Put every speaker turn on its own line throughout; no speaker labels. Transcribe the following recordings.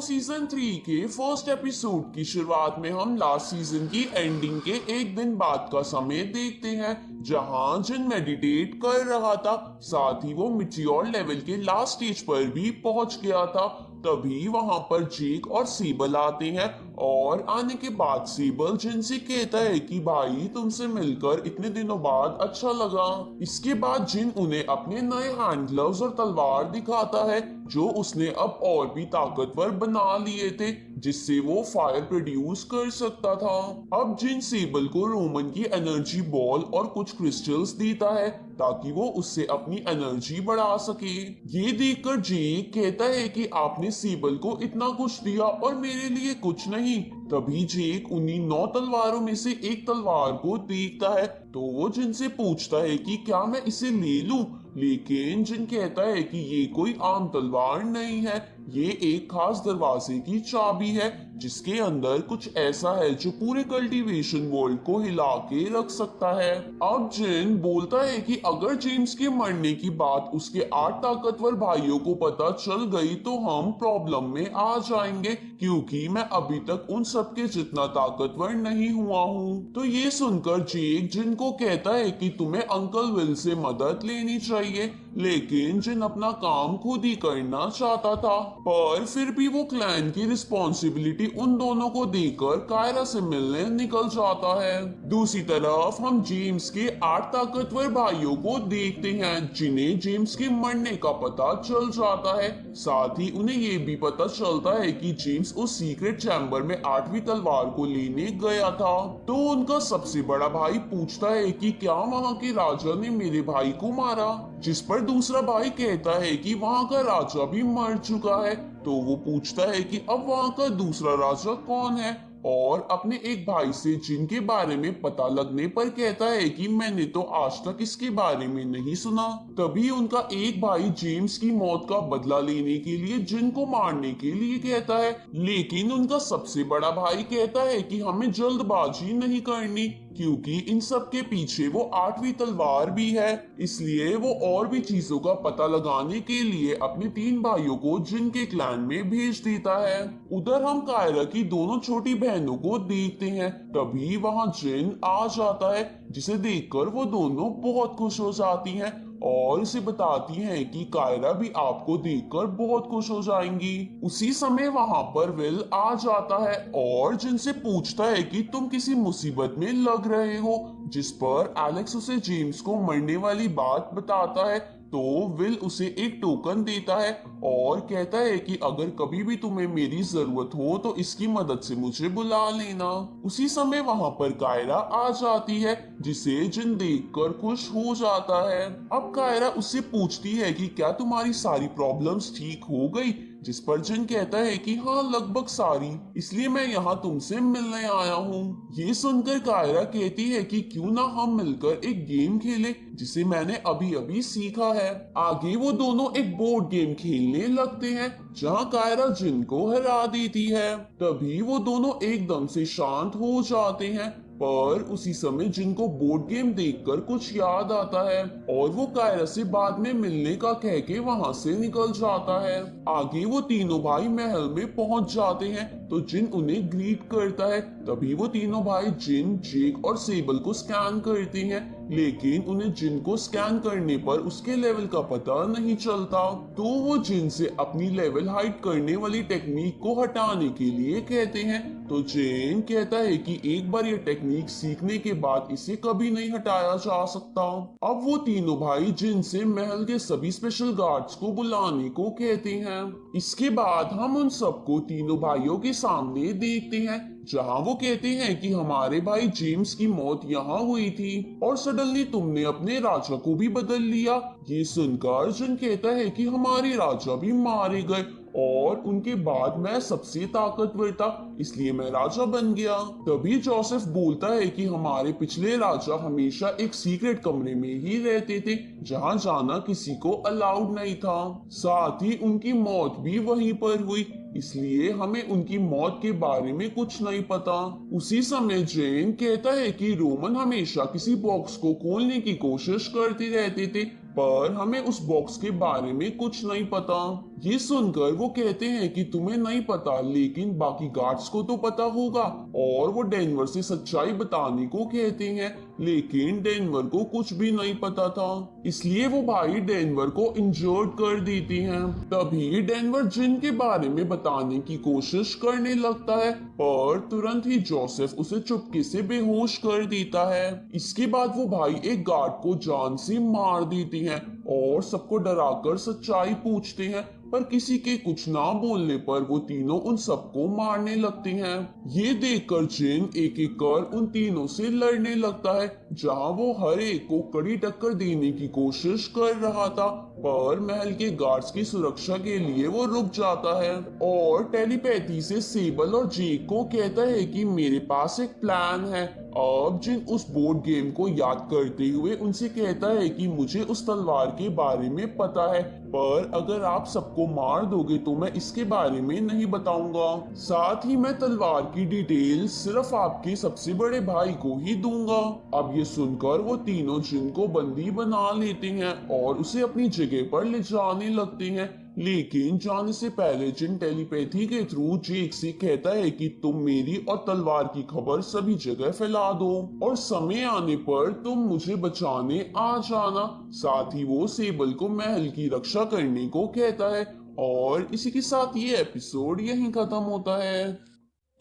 Season 3 के first episode की शुरुआत में हम लास्ट सीजन की एंडिंग के एक दिन बाद का समय देखते हैं, जहां जिन मेडिटेट कर रहा था, साथ ही वो मिट्योर लेवल के लास्ट स्टेज पर भी पहुंच गया था। तभी वहां पर जेक और सीबल आते हैं और आने के बाद सीबल जिन से कहता है कि भाई तुमसे मिलकर इतने दिनों बाद अच्छा लगा। इसके बाद जिन उन्हें अपने नए हैंड ग्लव्स और तलवार दिखाता है जो उसने अब और भी ताकतवर बना लिए थे, जिससे वो फायर प्रोड्यूस कर सकता था। अब जिन सेबल को रोमन की एनर्जी बॉल और कुछ क्रिस्टल्स देता है ताकि वो उससे अपनी एनर्जी बढ़ा सके। ये देखकर जेक कहता है कि आपने सेबल को इतना कुछ दिया और मेरे लिए कुछ नहीं। तभी जेक उन्हीं 9 तलवारों में से एक तलवार को देखता है तो वो जिनसे पूछता है कि क्या मैं इसे ले लूं, लेकिन जिन कहता है कि ये कोई आम तलवार नहीं है, ये एक खास दरवाजे की चाबी है जिसके अंदर कुछ ऐसा है जो पूरे कल्टीवेशन वर्ल्ड को हिला के रख सकता है। अब जिन बोलता है कि अगर जेम्स के मरने की बात उसके 8 ताकतवर भाइयों को पता चल गई तो हम प्रॉब्लम में आ जाएंगे, क्योंकि मैं अभी तक उन सबके जितना ताकतवर नहीं हुआ हूँ। तो ये सुनकर जेक जिन को कहता है कि तुम्हें अंकल विल से मदद लेनी चाहिए, लेकिन जिन अपना काम खुद ही करना चाहता था, पर फिर भी वो क्लैन की रिस्पॉन्सिबिलिटी उन दोनों को देकर कायरा से मिलने निकल जाता है। दूसरी तरफ हम जेम्स के 8 ताकतवर भाइयों को देखते हैं जिन्हें जेम्स के मरने का पता चल जाता है। साथ ही उन्हें ये भी पता चलता है कि जेम्स उस सीक्रेट चैम्बर में 8वीं तलवार को लेने गया था। तो उनका सबसे बड़ा भाई पूछता है कि क्या वहाँ के राजा ने मेरे भाई को मारा, जिस पर दूसरा भाई कहता है कि वहाँ का राजा भी मर चुका है। तो वो पूछता है कि अब वहाँ का दूसरा राजा कौन है, और अपने एक भाई से जिनके बारे में पता लगने पर कहता है कि मैंने तो आज तक इसके बारे में नहीं सुना। तभी उनका एक भाई जेम्स की मौत का बदला लेने के लिए जिन को मारने के लिए कहता है, लेकिन उनका सबसे बड़ा भाई कहता है कि हमें जल्दबाजी नहीं करनी, क्योंकि इन सब के पीछे वो 8वीं तलवार भी है। इसलिए वो और भी चीजों का पता लगाने के लिए अपने 3 भाइयों को जिन के क्लैन में भेज देता है। उधर हम कायरा की दोनों छोटी बहनों को देखते हैं। तभी वहां जिन आ जाता है जिसे देखकर वो दोनों बहुत खुश हो जाती हैं और उसे बताती हैं कि कायरा भी आपको देखकर बहुत खुश हो जाएंगी। उसी समय वहां पर विल आ जाता है और जिनसे पूछता है कि तुम किसी मुसीबत में लग रहे हो, जिस पर एलेक्स उसे जेम्स को मरने वाली बात बताता है। तो विल उसे एक टोकन देता है और कहता है कि अगर कभी भी तुम्हें मेरी जरूरत हो तो इसकी मदद से मुझे बुला लेना। उसी समय वहां पर कायरा आ जाती है जिसे जिन देखकर खुश हो जाता है। अब कायरा उससे पूछती है कि क्या तुम्हारी सारी प्रॉब्लम्स ठीक हो गई, जिस पर जिन कहता है कि हाँ लगभग सारी, इसलिए मैं यहाँ तुमसे मिलने आया हूँ। ये सुनकर कायरा कहती है कि क्यों ना हम मिलकर एक गेम खेलें जिसे मैंने अभी अभी सीखा है। आगे वो दोनों एक बोर्ड गेम खेलने लगते हैं जहाँ कायरा जिन को हरा देती है। तभी वो दोनों एकदम से शांत हो जाते हैं, पर उसी समय जिनको बोर्ड गेम देखकर कुछ याद आता है और वो कायरा से बाद में मिलने का कह के वहां से निकल जाता है। आगे वो तीनों भाई महल में पहुंच जाते हैं तो जिन उन्हें ग्रीट करता है। तभी वो तीनों भाई जिन, जेक और सेबल को स्कैन करते हैं, लेकिन उन्हें जिन को स्कैन करने पर उसके लेवल का पता नहीं चलता। तो वो जिन से अपनी लेवल हाइड करने वाली टेक्निक को हटाने के लिए कहते हैं। तो जेन कहता है कि एक बार ये टेक्निक सीखने के बाद इसे कभी नहीं हटाया जा सकता। अब वो तीनों भाई जिन से महल के सभी स्पेशल गार्ड्स को बुलाने को कहते हैं। इसके बाद हम उन सबको तीनों भाइयों के सामने देखते हैं जहां वो कहते हैं कि हमारे भाई जेम्स की मौत यहाँ हुई थी और सडनली तुमने अपने राजा को भी बदल लिया। ये सुनकर जिन कहता है कि हमारे राजा भी मारे गए और उनके बाद मैं सबसे ताकतवर था, इसलिए मैं राजा बन गया। तभी जोसेफ बोलता है कि हमारे पिछले राजा हमेशा एक सीक्रेट कमरे में ही रहते थे जहां जाना किसी को अलाउड नहीं था। साथ ही उनकी मौत भी वहीं पर हुई, इसलिए हमें उनकी मौत के बारे में कुछ नहीं पता। उसी समय जेन कहता है कि रोमन हमेशा किसी बॉक्स को खोलने की कोशिश करते रहते थे, पर हमें उस बॉक्स के बारे में कुछ नहीं पता। ये सुनकर वो कहते हैं कि तुम्हें नहीं पता, लेकिन बाकी गार्ड्स को तो पता होगा। और वो डेनवर से सच्चाई बताने को कहते हैं, लेकिन डेनवर को कुछ भी नहीं पता था, इसलिए वो भाई डेनवर को इंजर्ड कर देती हैं। तभी डेनवर जिन के बारे में बताने की कोशिश करने लगता है, पर तुरंत ही जोसेफ उसे चुपके से बेहोश कर देता है। इसके बाद वो भाई एक गार्ड को जान से मार देती हैं और सबको डराकर सच्चाई पूछते हैं, पर किसी के कुछ ना बोलने पर वो तीनों उन सबको मारने लगते हैं। ये देखकर जिन एक एक कर उन तीनों से लड़ने लगता है, जहां वो हर एक को कड़ी टक्कर देने की कोशिश कर रहा था, पर महल के गार्ड्स की सुरक्षा के लिए वो रुक जाता है और टेलीपैथी से सेबल और जेक को कहता है कि मेरे पास एक प्लान है। अब जिन उस बोर्ड गेम को याद करते हुए उनसे कहता है कि मुझे उस तलवार के बारे में पता है, पर अगर आप सबको मार दोगे तो मैं इसके बारे में नहीं बताऊंगा। साथ ही मैं तलवार की डिटेल सिर्फ आपके सबसे बड़े भाई को ही दूंगा। अब ये सुनकर वो तीनों जिन को बंदी बना लेते हैं और उसे अपनी जगह पर ले जाने लगते हैं, लेकिन जाने से पहले जिन टेलीपैथी के थ्रू जेक से कहता है कि तुम मेरी और तलवार की खबर सभी जगह फैला दो और समय आने पर तुम मुझे बचाने आ जाना। साथ ही वो सेबल को महल की रक्षा करने को कहता है और इसी के साथ ये एपिसोड यहीं खत्म होता है।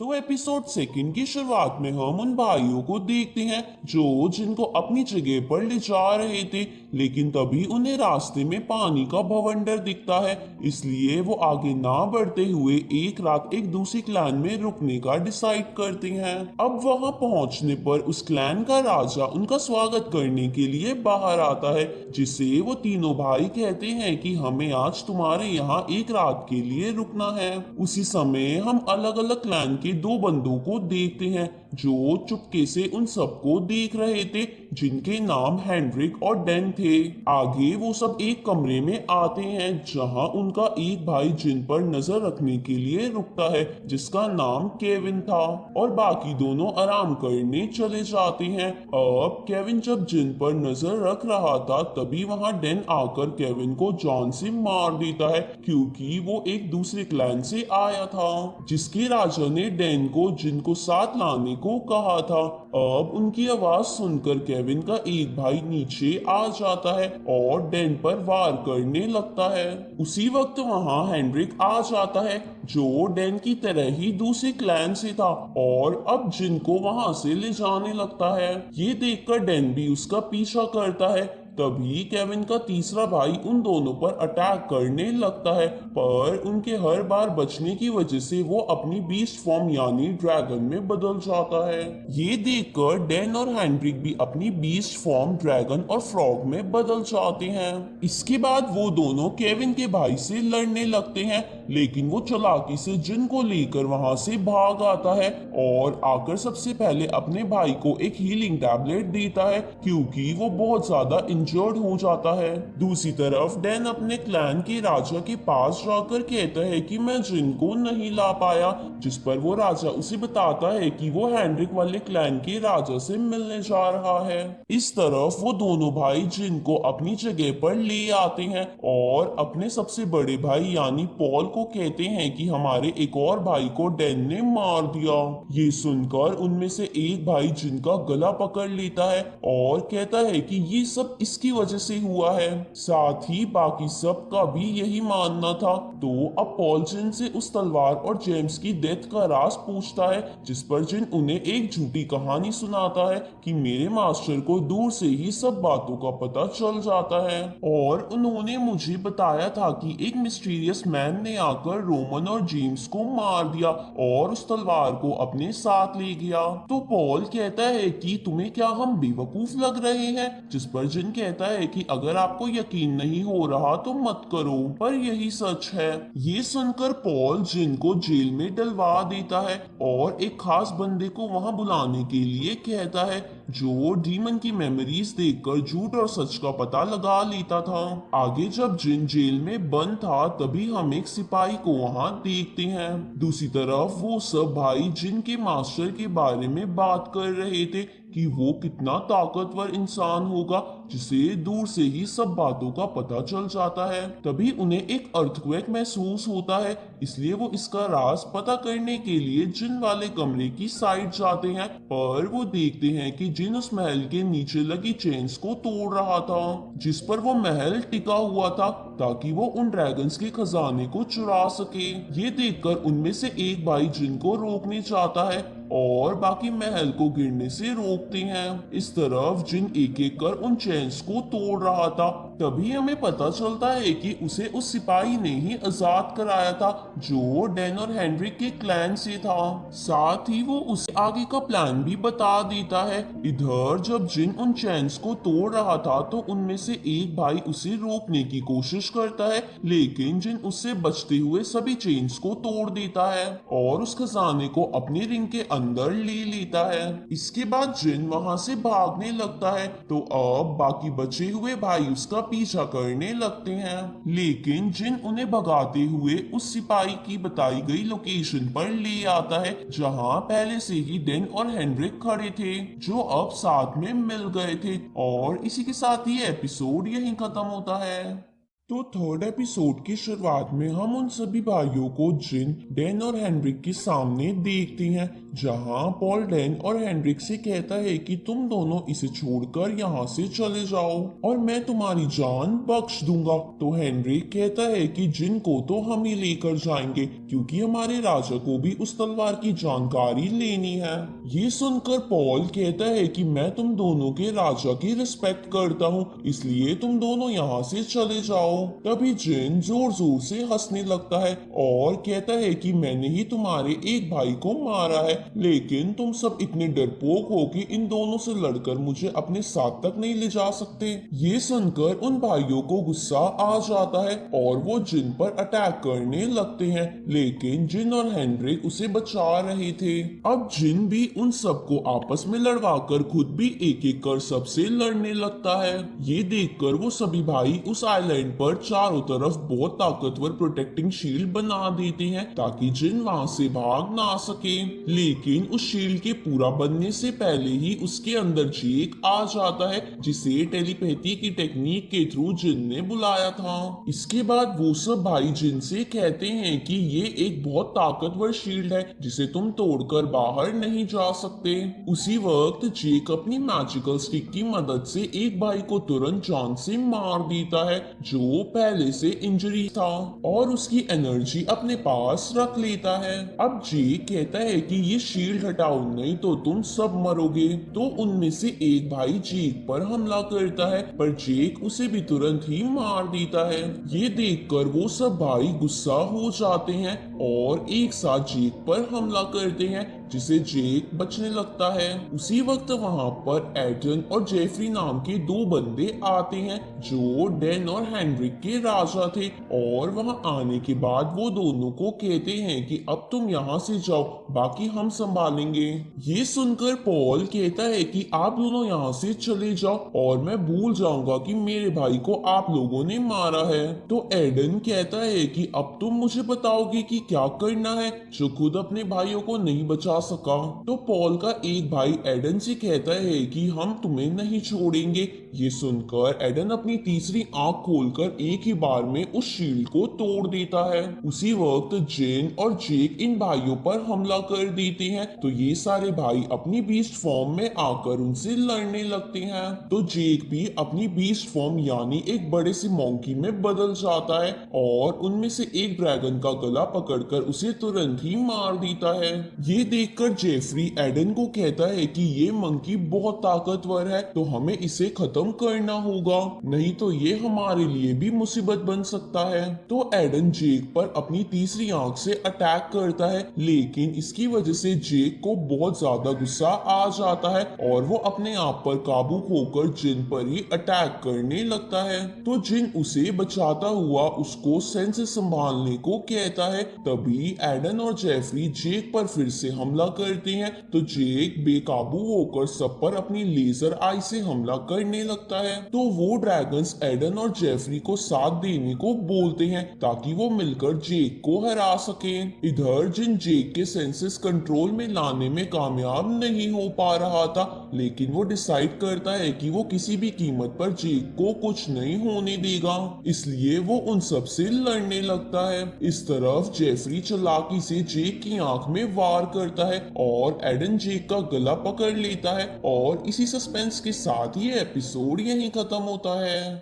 तो एपिसोड सेकंड की शुरुआत में हम उन भाइयों को देखते हैं जो जिनको अपनी जगह पर ले जा रहे थे, लेकिन तभी उन्हें रास्ते में पानी का भवंडर दिखता है, इसलिए वो आगे ना बढ़ते हुए एक रात एक दूसरी क्लैन में रुकने का डिसाइड करते हैं। अब वहां पहुंचने पर उस क्लैन का राजा उनका स्वागत करने के लिए बाहर आता है, जिसे वो तीनों भाई कहते हैं कि हमें आज तुम्हारे यहाँ एक रात के लिए रुकना है। उसी समय हम अलग अलग क्लैन के दो बंदों को देखते हैं जो चुपके से उन सबको देख रहे थे, जिनके नाम हेनरिक और डैन थे। आगे वो सब एक कमरे में आते हैं जहां उनका एक भाई जिन पर नजर रखने के लिए रुकता है, जिसका नाम केविन था, और बाकी दोनों आराम करने चले जाते हैं। अब केविन जब जिन पर नजर रख रहा था, तभी वहां डैन आकर केविन को जान से मार देता है, क्योंकि वो एक दूसरे क्लैन से आया था, जिसके राजा ने डैन को जिन को साथ लाने को कहा था। अब उनकी आवाज सुनकर केविन का एक भाई नीचे आ जाता है और डैन पर वार करने लगता है। उसी वक्त वहां हेनरिक आ जाता है, जो डैन की तरह ही दूसरे क्लैन से था, और अब जिन को वहां से ले जाने लगता है। ये देखकर डैन भी उसका पीछा करता है। तभी केविन का तीसरा भाई उन दोनों पर अटैक करने लगता है, पर उनके हर बार बचने की वजह से वो अपनी बीस्ट फॉर्म यानी ड्रैगन में बदल जाता है। ये देखकर डैन और हेनरिक भी अपनी बीस्ट फॉर्म ड्रैगन और फ्रॉग में बदल जाते हैं। इसके बाद वो दोनों केविन के भाई से लड़ने लगते हैं, लेकिन वो चालाकी से जिन को लेकर वहां से भाग आता है और आकर सबसे पहले अपने भाई को एक हीलिंग टैबलेट देता है, क्योंकि वो बहुत ज्यादा इंजर्ड हो जाता है। दूसरी तरफ डैन अपने क्लैन के राजा के पास जाकर कहता है कि मैं जिन को नहीं ला पाया, जिस पर वो राजा उसे बताता है कि वो हेनरिक वाले क्लैन के राजा से मिलने जा रहा है। इस तरफ वो दोनों भाई जिन को अपनी जगह पर ले आते हैं और अपने सबसे बड़े भाई यानी पॉल को कहते हैं कि हमारे एक और भाई को डैन ने मार दिया। ये सुनकर उनमें से एक भाई जिनका गला पकड़ लेता है और कहता है कि ये सब इसकी वजह से हुआ है। साथ ही बाकी सब का भी यही मानना था। तो अब पॉल जिन से उस तलवार और जेम्स की डेथ का राज पूछता है, जिस पर जिन उन्हें एक झूठी कहानी सुनाता है कि मेरे मास्टर को दूर से ही सब बातों का पता चल जाता है और उन्होंने मुझे बताया था कि एक मिस्टीरियस मैन ने आकर रोमन और जेम्स को मार दिया और उस तलवार को अपने साथ ले गया। तो पॉल कहता है कि तुम्हें क्या हम बेवकूफ लग रहे हैं, जिस पर जिन कहता है कि अगर आपको यकीन नहीं हो रहा तो मत करो, पर यही सच है। ये सुनकर पॉल जिन को जेल में डलवा देता है और एक खास बंदे को वहां बुलाने के लिए कहता है, जो डीमन की मेमोरीज देखकर झूठ और सच का पता लगा लेता था। आगे जब जिन जेल में बंद था, तभी हम एक सिपाही को वहां देखते हैं। दूसरी तरफ वो सब भाई जिन के मास्टर के बारे में बात कर रहे थे, कि वो कितना ताकतवर इंसान होगा जिसे दूर से ही सब बातों का पता चल जाता है। तभी उन्हें एक अर्थक्वेक महसूस होता है, इसलिए वो इसका राज पता करने के लिए जिन वाले कमरे की साइड जाते हैं, पर वो देखते हैं कि जिन उस महल के नीचे लगी चेन्स को तोड़ रहा था जिस पर वो महल टिका हुआ था, ताकि वो उन ड्रैगन्स के खजाने को चुरा सके। ये देखकर उनमें से एक भाई जिनको रोकने चाहता है और बाकी महल को गिरने से रोकते हैं। इस तरफ जिन एक एक कर उन चेन्स को तोड़ रहा था, तभी हमें पता चलता है कि उसे उस सिपाही ने ही आजाद कराया था जो डैन और हेनरिक के क्लैन से था। साथ ही वो उसे आगे का प्लान भी बता देता है। इधर जब जिन उन चेन्स को तोड़ रहा था तो उनमें से एक भाई उसे रोकने की कोशिश करता है, लेकिन जिन उससे बचते हुए सभी चेन्स को तोड़ देता है और उस खजाने को अपने रिंग के अंदर ले लेता है। इसके बाद जिन वहां से भागने लगता है, तो अब बाकी बचे हुए भाई उसका पीछा करने लगते हैं, लेकिन जिन उन्हें भगाते हुए उस सिपाही की बताई गई लोकेशन पर ले आता है जहां पहले से ही डेन और हेनरिक खड़े थे, जो अब साथ में मिल गए थे। और इसी के साथ ये एपिसोड यहीं खत्म होता है। तो थर्ड एपिसोड की शुरुआत में हम उन सभी भाइयों को जिन, डैन और हेनरिक के सामने देखते हैं, जहां पॉल डैन और हेनरिक से कहता है कि तुम दोनों इसे छोड़कर यहाँ से चले जाओ और मैं तुम्हारी जान बख्श दूंगा। तो हेनरिक कहता है कि जिन को तो हम ही लेकर जाएंगे, क्योंकि हमारे राजा को भी उस तलवार की जानकारी लेनी है। ये सुनकर पॉल कहता है कि मैं तुम दोनों के राजा की रिस्पेक्ट करता हूँ, इसलिए तुम दोनों यहाँ से चले जाओ। तभी जिन जोर जोर से हंसने लगता है और कहता है कि मैंने ही तुम्हारे एक भाई को मारा है, लेकिन तुम सब इतने डरपोक हो कि इन दोनों से लड़कर मुझे अपने साथ तक नहीं ले जा सकते। ये सुनकर उन भाइयों को गुस्सा आ जाता है और वो जिन पर अटैक करने लगते हैं, लेकिन जिन और हेनरिक उसे बचा रहे थे। अब जिन भी उन सबको आपस में लड़वाकर खुद भी एक एक कर सबसे लड़ने लगता है। ये देखकर वो सभी भाई उस आइलैंड पर चारों तरफ बहुत ताकतवर प्रोटेक्टिंग शील्ड बना देते हैं ताकि जिन वहां से भाग ना सके, लेकिन उस शील्ड के पूरा बनने से पहले ही उसके अंदर जेक आ जाता है, जिसे टेलीपैथी की टेक्निक के थ्रू जिन ने बुलाया था। इसके बाद वो सब भाई जिन से कहते हैं कि ये एक बहुत ताकतवर शील्ड है जिसे तुम तोड़कर बाहर नहीं जा सकते। उसी वक्त जेक अपनी मैजिकल स्टिक की मदद से एक भाई को तुरंत जान से मार देता है जो पहले से इंजरी था, और उसकी एनर्जी अपने पास रख लेता है। अब जेक कहता है कि ये शील्ड हटाओ नहीं तो तुम सब मरोगे। तो उनमें से एक भाई जेक पर हमला करता है, पर जेक उसे भी तुरंत ही मार देता है। ये देखकर वो सब भाई गुस्सा हो जाते हैं और एक साथ जेक पर हमला करते हैं, जिसे जेक बचने लगता है। उसी वक्त वहां पर एडन और जेफरी नाम के दो बंदे आते हैं जो डैन और हेनरिक के राजा थे, और वहां आने के बाद वो दोनों को कहते हैं कि अब तुम यहाँ से जाओ, बाकी हम संभालेंगे। ये सुनकर पॉल कहता है कि आप दोनों यहाँ से चले जाओ और मैं भूल जाऊंगा कि मेरे भाई को आप लोगों ने मारा है। तो एडन कहता है कि अब तुम मुझे बताओगे कि क्या करना है, जो खुद अपने भाइयों को नहीं बचा सका। तो पॉल का एक भाई एडन से कहता है कि हम तुम्हें नहीं छोड़ेंगे। ये सुनकर एडन अपनी तीसरी आंख खोलकर एक ही बार में उस शील्ड को तोड़ देता है। उसी वक्त जेन और जेक इन भाइयों पर हमला कर देते हैं, तो ये सारे भाई अपनी बीस्ट फॉर्म में आकर उनसे लड़ने लगते हैं। तो जेक भी अपनी बीस्ट फॉर्म यानी एक बड़े से मॉन्की में बदल जाता है और उनमें से एक ड्रैगन का गला पकड़कर उसे तुरंत ही मार देता है। ये देखकर जेफरी एडन को कहता है कि ये मंकी बहुत ताकतवर है, तो हमें इसे खत्म करना होगा, नहीं तो ये हमारे लिए भी मुसीबत बन सकता है। तो एडन जेक पर अपनी तीसरी आंख से अटैक करता है, लेकिन इसकी वजह से जेक को बहुत ज्यादा गुस्सा आ जाता है और वो अपने आप पर काबू खोकर जिन पर ही अटैक करने लगता है। तो जिन उसे बचाता हुआ उसको सेंस संभालने को कहता है। तभी एडन और जेफरी जेक पर फिर से हमला करते हैं, तो जेक बेकाबू होकर सब पर अपनी लेजर आई से हमला करने लगता है। तो वो ड्रैगन्स एडन और जेफरी को साथ देने को बोलते हैं ताकि वो मिलकर जेक को हरा सकें। इधर जिन जेक के सेंसेस कंट्रोल में लाने में कामयाब नहीं हो पा रहा था, लेकिन वो डिसाइड करता है कि वो किसी भी कीमत पर जेक को कुछ नहीं होने देगा, इसलिए वो उन सब से लड़ने लगता है। इस तरफ जेफरी चालाकी से जेक की आंख में वार करता है और एडन जेक का गला पकड़ लेता है और इसी सस्पेंस के साथ ये एपिसोड यहीं खत्म होता है।